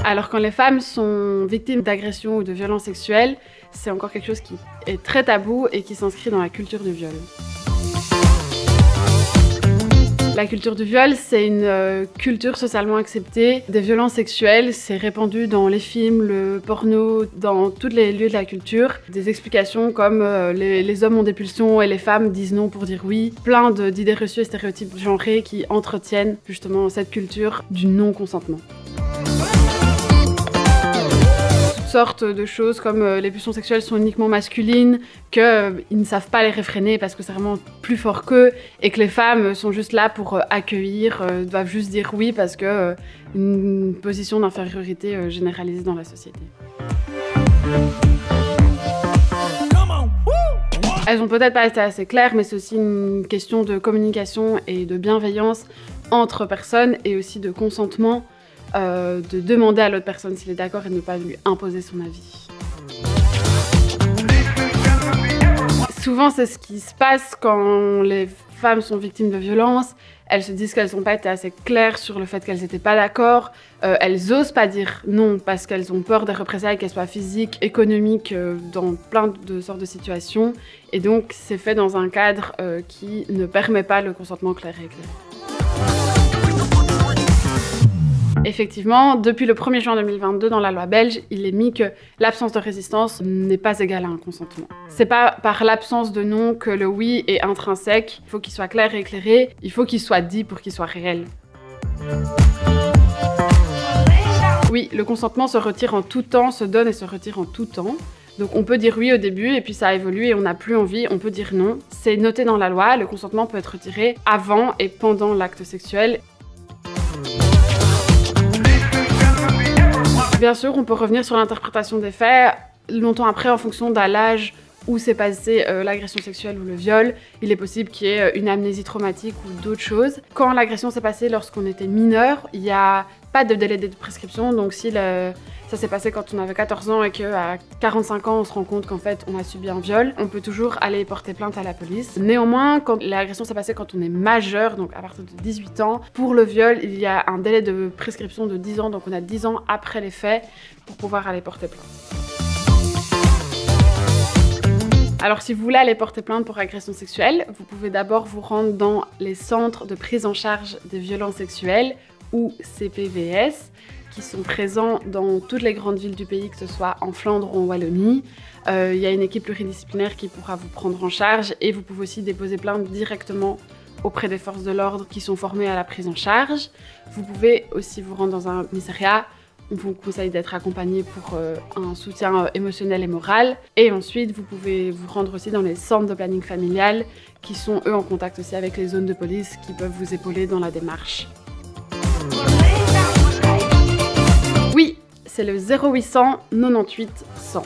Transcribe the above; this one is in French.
Alors quand les femmes sont victimes d'agressions ou de violences sexuelles, c'est encore quelque chose qui est très tabou et qui s'inscrit dans la culture du viol. La culture du viol, c'est une culture socialement acceptée des violences sexuelles. C'est répandu dans les films, le porno, dans tous les lieux de la culture. Des explications comme les hommes ont des pulsions et les femmes disent non pour dire oui. Plein d'idées reçues et stéréotypes genrés qui entretiennent justement cette culture du non-consentement. Sortes de choses comme les pulsions sexuelles sont uniquement masculines, qu'ils ne savent pas les réfréner parce que c'est vraiment plus fort qu'eux et que les femmes sont juste là pour accueillir, doivent juste dire oui parce que une position d'infériorité généralisée dans la société. Elles ont peut-être pas été assez claires, mais c'est aussi une question de communication et de bienveillance entre personnes et aussi de consentement. De demander à l'autre personne s'il est d'accord et de ne pas lui imposer son avis. Souvent, c'est ce qui se passe quand les femmes sont victimes de violences. Elles se disent qu'elles n'ont pas été assez claires sur le fait qu'elles n'étaient pas d'accord. Elles osent pas dire non parce qu'elles ont peur des représailles, qu'elles soient physiques, économiques, dans plein de sortes de situations. Et donc, c'est fait dans un cadre qui ne permet pas le consentement clair et éclairé. Effectivement, depuis le 1er juin 2022, dans la loi belge, il est mis que l'absence de résistance n'est pas égale à un consentement. C'est pas par l'absence de non que le oui est intrinsèque. Il faut qu'il soit clair et éclairé. Il faut qu'il soit dit pour qu'il soit réel. Oui, le consentement se retire en tout temps, se donne et se retire en tout temps. Donc on peut dire oui au début et puis ça évolue et on n'a plus envie, on peut dire non. C'est noté dans la loi, le consentement peut être retiré avant et pendant l'acte sexuel. Bien sûr, on peut revenir sur l'interprétation des faits longtemps après en fonction de l'âge où s'est passée l'agression sexuelle ou le viol. Il est possible qu'il y ait une amnésie traumatique ou d'autres choses. Quand l'agression s'est passée lorsqu'on était mineur, il n'y a pas de délai de prescription. Donc si ça s'est passé quand on avait 14 ans et qu'à 45 ans on se rend compte qu'en fait on a subi un viol, on peut toujours aller porter plainte à la police. Néanmoins, quand l'agression s'est passée quand on est majeur, donc à partir de 18 ans, pour le viol, il y a un délai de prescription de 10 ans, donc on a 10 ans après les faits pour pouvoir aller porter plainte. Alors si vous voulez aller porter plainte pour agression sexuelle, vous pouvez d'abord vous rendre dans les centres de prise en charge des violences sexuelles ou CPVS qui sont présents dans toutes les grandes villes du pays, que ce soit en Flandre ou en Wallonie. Il y a une équipe pluridisciplinaire qui pourra vous prendre en charge et vous pouvez aussi déposer plainte directement auprès des forces de l'ordre qui sont formées à la prise en charge. Vous pouvez aussi vous rendre dans un commissariat. On vous conseille d'être accompagné pour un soutien émotionnel et moral. Et ensuite, vous pouvez vous rendre aussi dans les centres de planning familial qui sont eux en contact aussi avec les zones de police qui peuvent vous épauler dans la démarche. Oui, c'est le 0800 98 100.